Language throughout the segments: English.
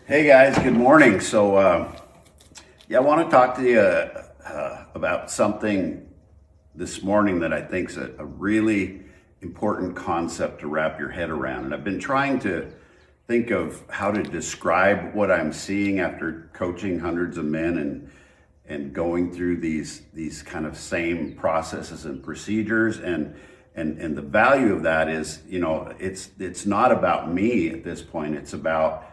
Hey guys, good morning. I want to talk to you about something this morning that I think is a really important concept to wrap your head around. And I've been trying to think of how to describe what I'm seeing after coaching hundreds of men and going through these kind of same processes and procedures. And the value of that is, it's not about me at this point. It's about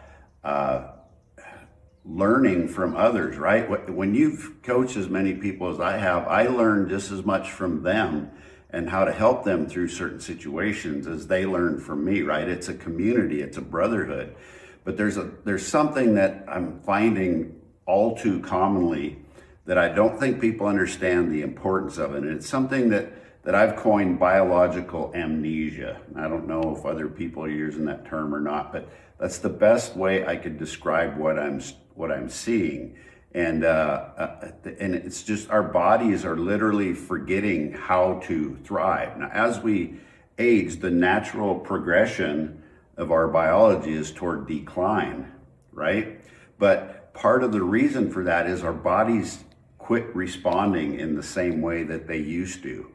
learning from others, right? When you've coached as many people as I have, I learn just as much from them and how to help them through certain situations as they learn from me, right? It's a community, it's a brotherhood. But there's something that I'm finding all too commonly that I don't think people understand the importance of it. And it's something that I've coined biological amnesia. I don't know if other people are using that term or not, but that's the best way I could describe what I'm seeing. And it's just our bodies are literally forgetting how to thrive. Now, as we age, the natural progression of our biology is toward decline, right? But part of the reason for that is our bodies quit responding in the same way that they used to.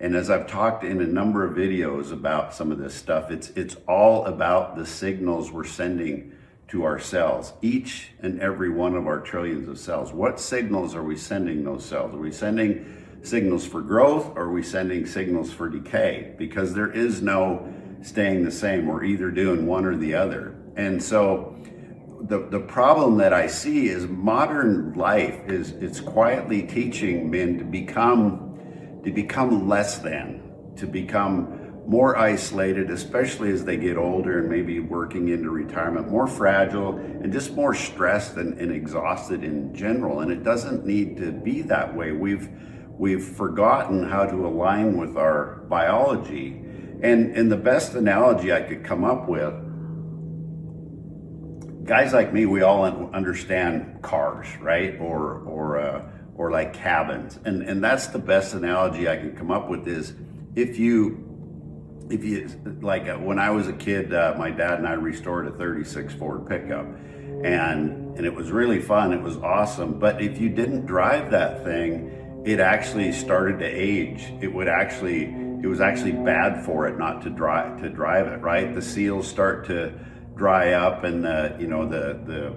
And as I've talked in a number of videos about some of this stuff, it's all about the signals we're sending to our cells, each and every one of our trillions of cells. What signals are we sending those cells? Are we sending signals for growth, or are we sending signals for decay? Because there is no staying the same. We're either doing one or the other. And so the problem that I see is modern life it's quietly teaching men to become less than, to become more isolated, especially as they get older and maybe working into retirement, more fragile and just more stressed and exhausted in general. And it doesn't need to be that way. We've forgotten how to align with our biology. And the best analogy I could come up with, guys like me, we all understand cars, right? Or like cabins. And that's the best analogy I can come up with is if you like when I was a kid, my dad and I restored a 36 Ford pickup, and it was really fun. It was awesome. But if you didn't drive that thing, it actually started to age. It was actually bad for it not to drive it, right? The seals start to dry up, and the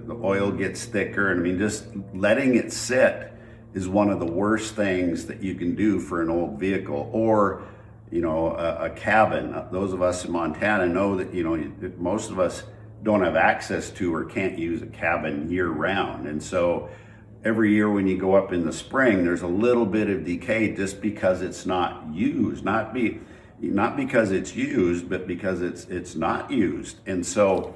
oil gets thicker. And I mean, just letting it sit is one of the worst things that you can do for an old vehicle. Or a cabin. Those of us in Montana know that, most of us don't have access to or can't use a cabin year round. And so every year when you go up in the spring, there's a little bit of decay just because it's not used, not because it's used, but because it's not used. And so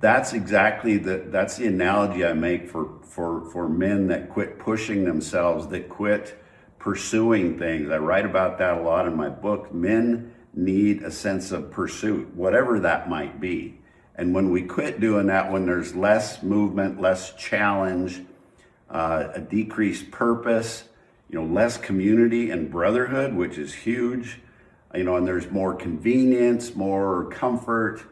that's exactly that's the analogy I make for men that quit pushing themselves, that quit pursuing things. I write about that a lot in my book. Men need a sense of pursuit, whatever that might be. And when we quit doing that, when there's less movement, less challenge, a decreased purpose, less community and brotherhood, which is huge, and there's more convenience, more comfort,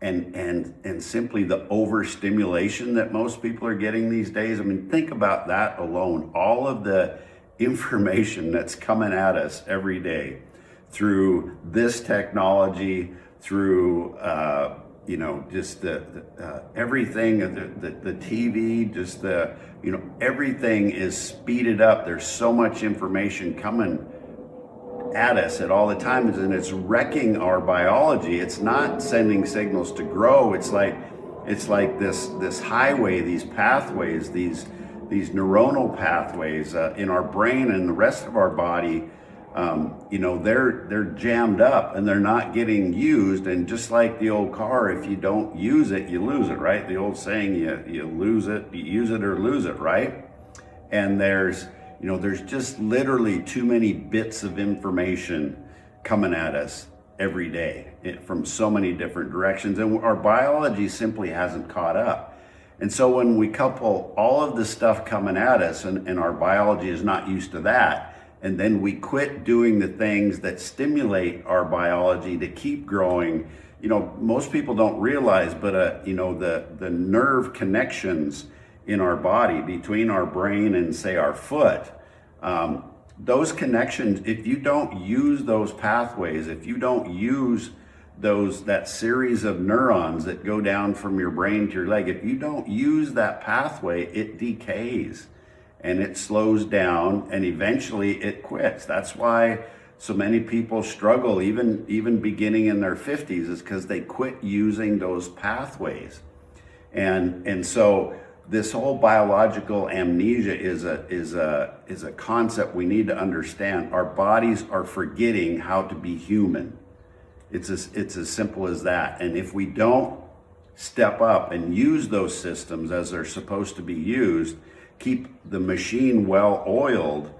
and simply the overstimulation that most people are getting these days. I mean, think about that alone. All of the information that's coming at us every day through this technology, through just everything, the TV, just everything is speeded up. There's so much information coming at us at all the times, and it's wrecking our biology. It's not sending signals to grow. It's like this highway, these pathways, these neuronal pathways in our brain and the rest of our body. They're jammed up and they're not getting used. And just like the old car, if you don't use it, you lose it, right? The old saying, you lose it, you use it or lose it, right? And there's just literally too many bits of information coming at us every day from so many different directions. And our biology simply hasn't caught up. And so when we couple all of this stuff coming at us and our biology is not used to that, and then we quit doing the things that stimulate our biology to keep growing, most people don't realize, but the nerve connections in our body between our brain and say our foot, those connections, if you don't use those pathways, if you don't use that series of neurons that go down from your brain to your leg, if you don't use that pathway, it decays and it slows down and eventually it quits. That's why so many people struggle, even beginning in their 50s, is because they quit using those pathways. And so this whole biological amnesia is a concept we need to understand. Our bodies are forgetting how to be human. It's as simple as that. And if we don't step up and use those systems as they're supposed to be used, keep the machine well oiled,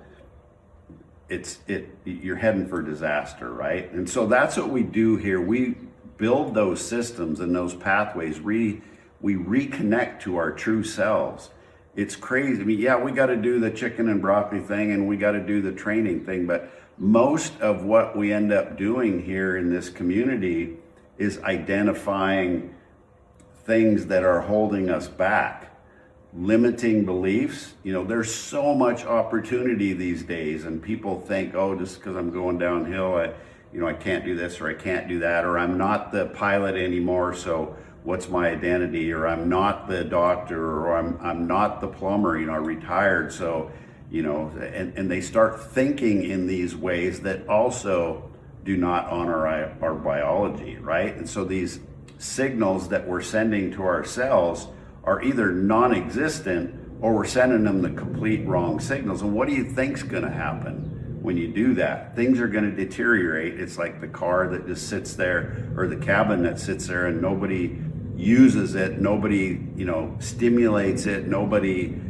you're heading for disaster, right? And so that's what we do here. We build those systems and those pathways. We reconnect to our true selves. It's crazy. I mean, yeah, we got to do the chicken and broccoli thing and we got to do the training thing, but most of what we end up doing here in this community is identifying things that are holding us back, limiting beliefs. There's so much opportunity these days, and people think, oh, just because I'm going downhill, I can't do this or I can't do that, or I'm not the pilot anymore, so what's my identity? Or I'm not the doctor, or I'm not the plumber, I retired, so and they start thinking in these ways that also do not honor our biology, right? And so these signals that we're sending to ourselves are either non-existent or we're sending them the complete wrong signals. And what do you think's gonna happen when you do that? Things are gonna deteriorate. It's like the car that just sits there, or the cabin that sits there and nobody uses it, nobody stimulates it, nobody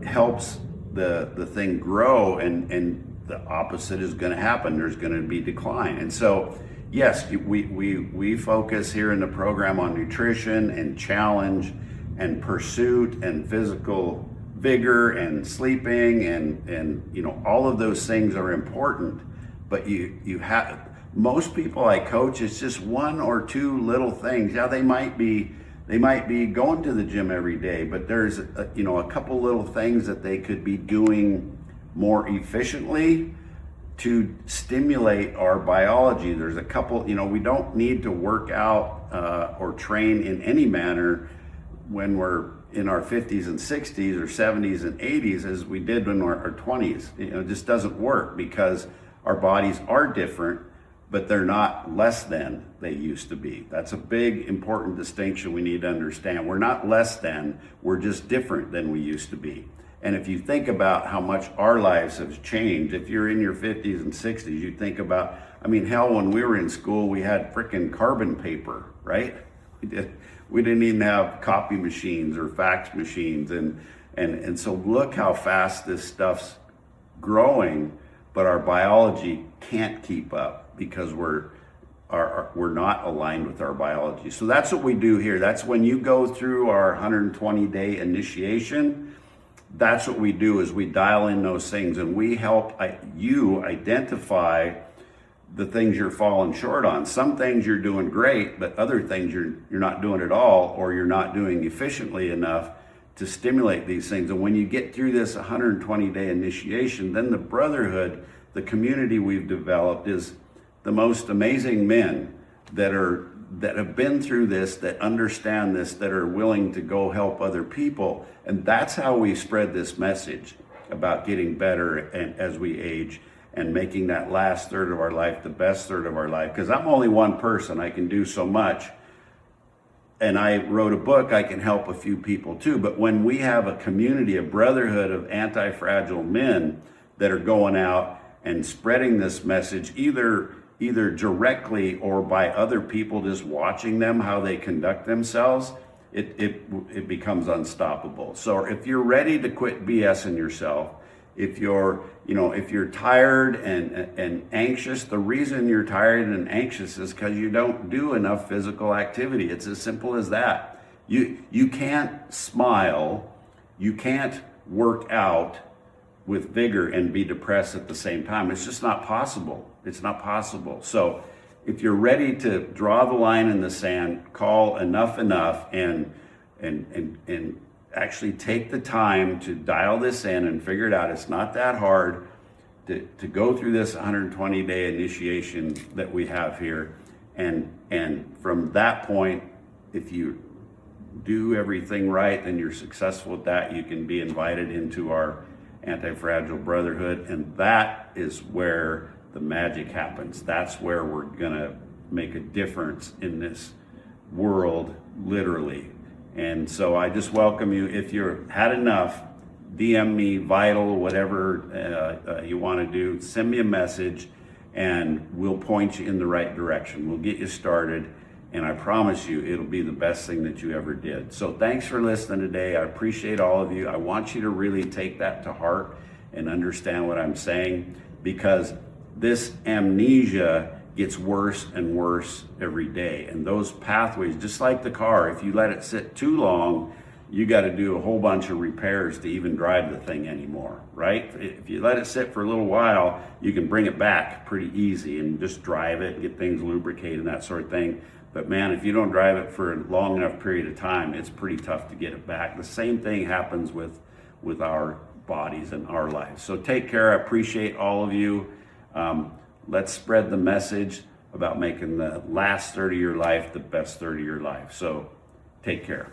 helps the thing grow, and the opposite is going to happen. There's going to be decline. And so yes, we focus here in the program on nutrition and challenge and pursuit and physical vigor and sleeping, and all of those things are important, but you have, most people I coach, it's just one or two little things. Yeah, they might be going to the gym every day, but there's a couple little things that they could be doing more efficiently to stimulate our biology. There's a couple, we don't need to work out or train in any manner when we're in our 50s and 60s or 70s and 80s as we did when we're in our 20s. It just doesn't work because our bodies are different, but they're not less than they used to be. That's a big, important distinction we need to understand. We're not less than, we're just different than we used to be. And if you think about how much our lives have changed, if you're in your 50s and 60s, you think about, hell, when we were in school, we had frickin' carbon paper, right? We didn't even have copy machines or fax machines. And so look how fast this stuff's growing, but our biology can't keep up because we're not aligned with our biology. So that's what we do here. That's when you go through our 120-day initiation. That's what we do, is we dial in those things and we help you identify the things you're falling short on. Some things you're doing great, but other things you're not doing at all, or you're not doing efficiently enough to stimulate these things. And when you get through this 120-day initiation, then the brotherhood, the community we've developed, is the most amazing men that have been through this, that understand this, that are willing to go help other people. And that's how we spread this message about getting better and as we age, and making that last third of our life the best third of our life. Because I'm only one person, I can do so much. And I wrote a book, I can help a few people too. But when we have a community, a brotherhood of anti-fragile men that are going out and spreading this message, either directly or by other people just watching them, how they conduct themselves, it becomes unstoppable. So if you're ready to quit BSing yourself, if you're tired and anxious, the reason you're tired and anxious is because you don't do enough physical activity. It's as simple as that. You can't smile, you can't work out with vigor and be depressed at the same time. It's just not possible. It's not possible. So if you're ready to draw the line in the sand, call enough and actually take the time to dial this in and figure it out. It's not that hard to go through this 120-day initiation that we have here. And from that point, if you do everything right, then you're successful at that. You can be invited into our Anti-Fragile Brotherhood, and that is where the magic happens. That's where we're gonna make a difference in this world, literally. And so I just welcome you. If you're had enough, DM me, Vital, whatever you want to do. Send me a message, and we'll point you in the right direction. We'll get you started, and I promise you, it'll be the best thing that you ever did. So thanks for listening today. I appreciate all of you. I want you to really take that to heart and understand what I'm saying, because this amnesia gets worse and worse every day. And those pathways, just like the car, if you let it sit too long, you got to do a whole bunch of repairs to even drive the thing anymore, right? If you let it sit for a little while, you can bring it back pretty easy and just drive it and get things lubricated and that sort of thing. But man, if you don't drive it for a long enough period of time, it's pretty tough to get it back. The same thing happens with our bodies and our lives. So take care. I appreciate all of you. Let's spread the message about making the last 30 of your life the best 30 of your life. So take care.